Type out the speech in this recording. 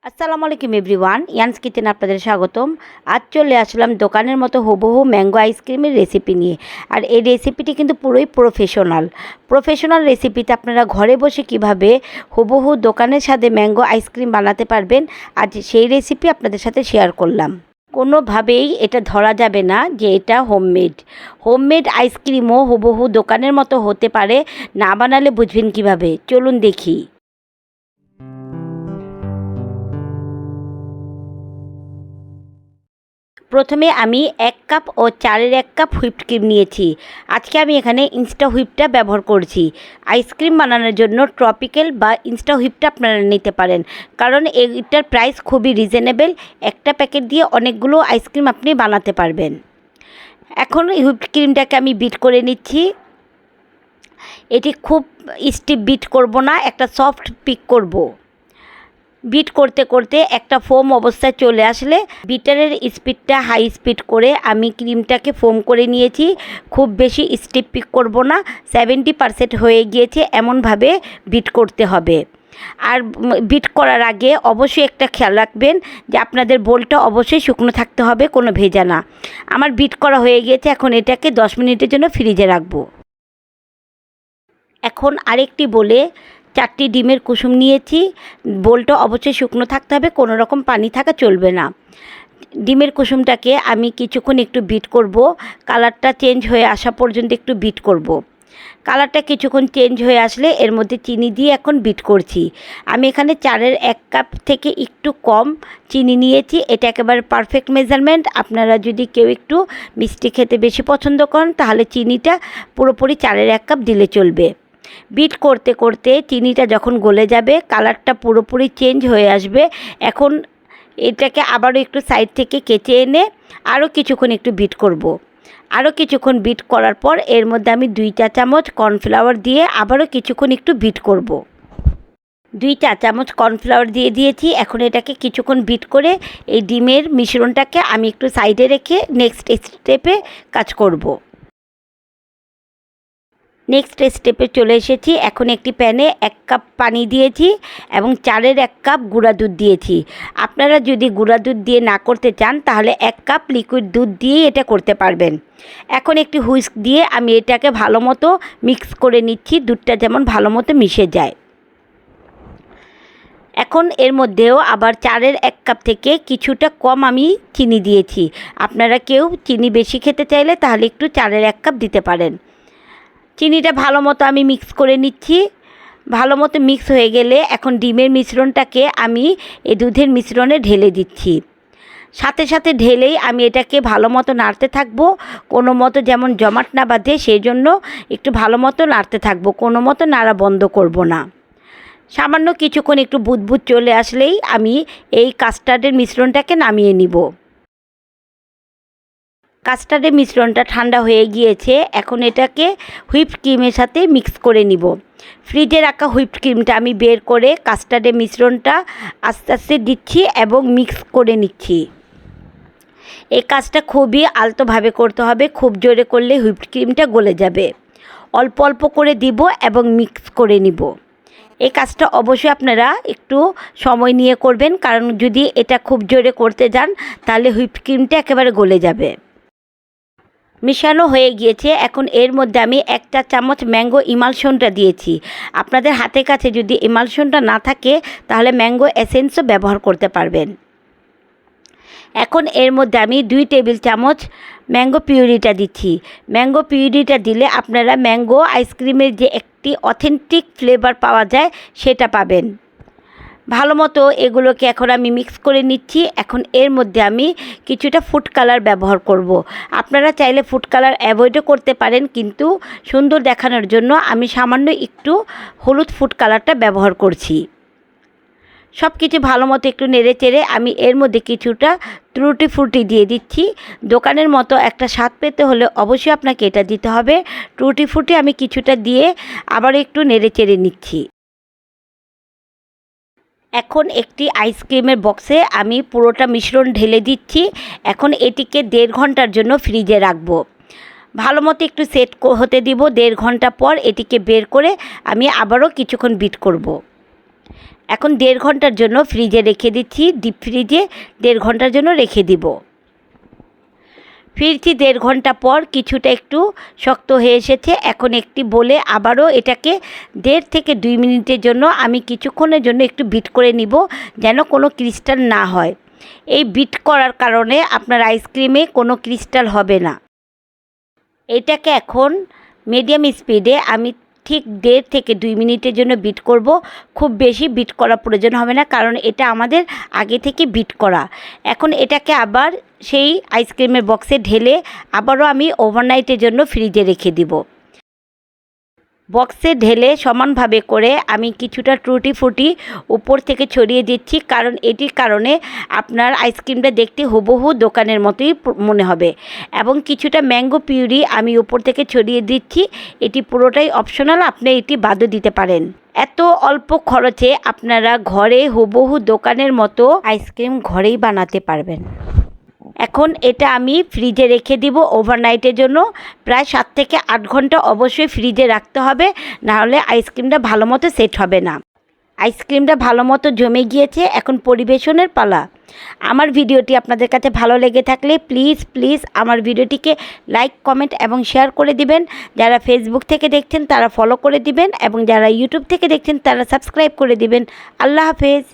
আসসালামু আলাইকুম everyone, ইয়ান্স kitchen আপনাদের স্বাগতম। আজ চলে আসলাম দোকানের মতো হুবহু ম্যাঙ্গো আইসক্রিমের রেসিপি নিয়ে। আর এই রেসিপিটি কিন্তু পুরোই প্রফেশনাল রেসিপিতে আপনারা ঘরে বসে কিভাবে হুবহু দোকানের সাথে ম্যাঙ্গো আইসক্রিম বানাতে পারবেন, আজ সেই রেসিপি আপনাদের সাথে শেয়ার করলাম। কোনোভাবেই এটা ধরা যাবে না যে এটা হোমমেড আইসক্রিমও হুবহু দোকানের মতো হতে পারে, না বানালে বুঝবেন কিভাবে। চলুন দেখি। প্রথমে আমি 1 কাপ ও 1 কাপ হুইপড ক্রিম নিয়েছি। আজকে আমি এখানে ইনস্টা হুইপটা ব্যবহার করছি। আইসক্রিম বানানোর জন্য ট্রপিক্যাল বা ইনস্টা হুইপটা আপনারা নিতে পারেন, কারণ এটার প্রাইস খুবই রিজনেবল। একটা প্যাকেট দিয়ে অনেকগুলো আইসক্রিম আপনি বানাতে পারবেন। এখন এই হুইপড ক্রিমটাকে আমি বিট করে নিচ্ছি। এটি খুব স্টিফ বিট করব না, একটা সফট পিক করব। বিট করতে করতে একটা ফোম অবস্থায় চলে আসলে বিটারের স্পিডটা হাই স্পিড করে আমি ক্রিমটাকে ফোম করে নিয়েছি। খুব বেশি স্টিপ পিক করব না, 70% হয়ে গিয়েছে এমনভাবে বিট করতে হবে। আর বিট করার আগে অবশ্যই একটা খেয়াল রাখবেন যে আপনাদের বোলটা অবশ্যই শুকনো থাকতে হবে, কোনো ভেজা না। আমার বিট করা হয়ে গিয়েছে, এখন এটাকে 10 মিনিটের জন্য ফ্রিজে রাখবো। এখন আরেকটি বলে 4টি ডিমের কুসুম নিয়েছি। বোলটা অবশ্যই শুকনো থাকতে হবে, কোনো রকম পানি থাকা চলবে না। ডিমের কুসুমটাকে আমি কিছুক্ষণ একটু বিট করব, কালারটা চেঞ্জ হয়ে আসা পর্যন্ত একটু বিট করব। কালারটা কিছুক্ষণ চেঞ্জ হয়ে আসলে এর মধ্যে চিনি দিয়ে এখন বিট করছি। আমি এখানে 4-এর 1 কাপ থেকে একটু কম চিনি নিয়েছি। এটা একেবারে পারফেক্ট মেজারমেন্ট। আপনারা যদি কেউ একটু মিষ্টি খেতে বেশি পছন্দ করেন তাহলে চিনিটা পুরোপুরি 4-এর 1 কাপ দিলে চলবে। বিট করতে করতে চিনিটা যখন গলে যাবে, কালারটা পুরোপুরি চেঞ্জ হয়ে আসবে, এখন এটাকে আবারও একটু সাইড থেকে কেচে এনে আরও কিছুক্ষণ একটু বিট করব। আরও কিছুক্ষণ বিট করার পর এর মধ্যে আমি 2 চা চামচ কর্নফ্লাওয়ার দিয়ে আবারও কিছুক্ষণ একটু বিট করব। 2 চা চামচ কর্নফ্লাওয়ার দিয়ে দিয়েছি। এখন এটাকে কিছুক্ষণ বিট করে এই ডিমের মিশ্রণটাকে আমি একটু সাইডে রেখে নেক্সট স্টেপে কাজ করব। নেক্সট স্টেপে চলে এসেছি। এখন একটি প্যানে 1 কাপ পানি দিয়েছি এবং 4-এর 1 কাপ গুঁড়া দুধ দিয়েছি। আপনারা যদি গুঁড়া দুধ দিয়ে না করতে চান তাহলে 1 কাপ লিকুইড দুধ দিয়েই এটা করতে পারবেন। এখন একটি হুইস্ক দিয়ে আমি এটাকে ভালো মতো মিক্স করে নিচ্ছি, দুধটা যেমন ভালো মতো মিশে যায়। এখন এর মধ্যেও আবার 4-এর 1 কাপ থেকে কিছুটা কম আমি চিনি দিয়েছি। আপনারা কেউ চিনি বেশি খেতে চাইলে তাহলে একটু 4-এর 1 কাপ দিতে পারেন। চিনিটা ভালো মতো আমি মিক্স করে নিচ্ছি। ভালো মতো মিক্স হয়ে গেলে এখন ডিমের মিশ্রণটাকে আমি এই দুধের মিশ্রণে ঢেলে দিচ্ছি। সাথে সাথে ঢেলেই আমি এটাকে ভালো মতো নাড়তে থাকবো, কোনো মতো যেমন জমাট না বাঁধে সেই জন্য একটু ভালো মতো নাড়তে থাকবো, কোনো মতো নাড়া বন্ধ করব না। সামান্য কিছুক্ষণ একটু বুদবুদ চলে আসলেই আমি এই কাস্টার্ডের মিশ্রণটাকে নামিয়ে নিব। কাস্টার্ডের মিশ্রণটা ঠান্ডা হয়ে গিয়েছে, এখন এটাকে হুইপড ক্রিমের সাথে মিক্স করে নিব। ফ্রিজে রাখা হুইপড ক্রিমটা আমি বের করে কাস্টার্ডের মিশ্রণটা আস্তে আস্তে দিচ্ছি এবং মিক্স করে নিচ্ছি। এই কাজটা খুবই আলতোভাবে করতে হবে, খুব জোরে করলে হুইপড ক্রিমটা গলে যাবে। অল্প অল্প করে দিব এবং মিক্স করে নিব। এই কাজটা অবশ্যই আপনারা একটু সময় নিয়ে করবেন, কারণ যদি এটা খুব জোরে করতে যান তাহলে হুইপড ক্রিমটা একেবারে গলে যাবে। মিশানো হয়ে গিয়েছে। এখন এর মধ্যে আমি 1 চা চামচ ম্যাঙ্গো ইমালশনটা দিয়েছি। আপনাদের হাতের কাছে যদি ইমালশনটা না থাকে তাহলে ম্যাঙ্গো এসেন্সও ব্যবহার করতে পারবেন। এখন এর মধ্যে আমি 2 টেবিল চামচ ম্যাঙ্গো পিউরিটা দিচ্ছি। ম্যাঙ্গো পিউরিটা দিলে আপনারা ম্যাঙ্গো আইসক্রিমের যে একটি অথেন্টিক ফ্লেভার পাওয়া যায় সেটা পাবেন। ভালো মতো এগুলোকে এখন আমি মিক্স করে নিচ্ছি। এখন এর মধ্যে আমি কিছুটা ফুড কালার ব্যবহার করব। আপনারা চাইলে ফুড কালার অ্যাভয়েডও করতে পারেন, কিন্তু সুন্দর দেখানোর জন্য আমি সামান্য একটু হলুদ ফুড কালারটা ব্যবহার করছি। সব কিছু ভালো মতো একটু নেড়ে চেড়ে আমি এর মধ্যে কিছুটা টুটি ফ্রুটি দিয়ে দিচ্ছি। দোকানের মতো একটা স্বাদ পেতে হলে অবশ্যই আপনাকে এটা দিতে হবে। টুটি ফ্রুটি আমি কিছুটা দিয়ে আবার একটু নেড়ে চেড়ে নিচ্ছি। এখন একটি আইসক্রিমের বক্সে আমি পুরোটা মিশ্রণ ঢেলে দিচ্ছি। এখন এটিকে 1.5 ঘন্টার জন্য ফ্রিজে রাখবো। ভালো মতো একটু সেট হতে দিব। 1.5 ঘন্টা পর এটিকে বের করে আমি আবারও কিছুক্ষণ বিট করব। এখন 1.5 ঘন্টার জন্য ফ্রিজে রেখে দিচ্ছি, ডিপ ফ্রিজে 1.5 ঘন্টার জন্য রেখে দিব। ফিরছি 1.5 ঘন্টা পর, কিছুটা একটু শক্ত হয়ে এসেছে। এখন একটি বলে আবারও এটাকে 1.5 থেকে 2 মিনিটের জন্য আমি কিছুক্ষণের জন্য একটু বিট করে নিব, যেন কোনো ক্রিস্টাল না হয়। এই বিট করার কারণে আপনার আইসক্রিমে কোনো ক্রিস্টাল হবে না। এটাকে এখন মিডিয়াম স্পিডে আমি ঠিক 1.5 থেকে 2 মিনিটের জন্য বিট করব। খুব বেশি বিট করা প্রয়োজন হবে না, কারণ এটা আমাদের আগে থেকে বিট করা। এখন এটাকে আবার সেই আইসক্রিমের বক্সে ঢেলে আবারও আমি ওভারনাইটের জন্য ফ্রিজে রেখে দিব। বক্সে ঢেলে সমানভাবে করে আমি কিছুটা টুটি ফুটি উপর থেকে ছড়িয়ে দিচ্ছি, কারণ এটির কারণে আপনার আইসক্রিমটা দেখতে হুবহু দোকানের মতোই মনে হবে। এবং কিছুটা ম্যাঙ্গো পিউরি আমি উপর থেকে ছড়িয়ে দিচ্ছি। এটি পুরোটাই অপশনাল, আপনি এটি বাদও দিতে পারেন। এত অল্প খরচে আপনারা ঘরে হুবহু দোকানের মতো আইসক্রিম ঘরেই বানাতে পারবেন। এখন এটা আমি ফ্রিজে রেখে দিব ওভারনাইটের জন্য। প্রায় 7 থেকে 8 ঘন্টা অবশ্যই ফ্রিজে রাখতে হবে, নাহলে আইসক্রিমটা ভালো মতো সেট হবে না। আইসক্রিমটা ভালো মতো জমে গিয়েছে, এখন পরিবেশনের পালা। আমার ভিডিওটি আপনাদের কাছে ভালো লেগে থাকলে প্লিজ আমার ভিডিওটিকে লাইক, কমেন্ট এবং শেয়ার করে দিবেন। যারা ফেসবুক থেকে দেখছেন তারা ফলো করে দিবেন, এবং যারা ইউটিউব থেকে দেখছেন তারা সাবস্ক্রাইব করে দিবেন। আল্লাহ হাফেজ।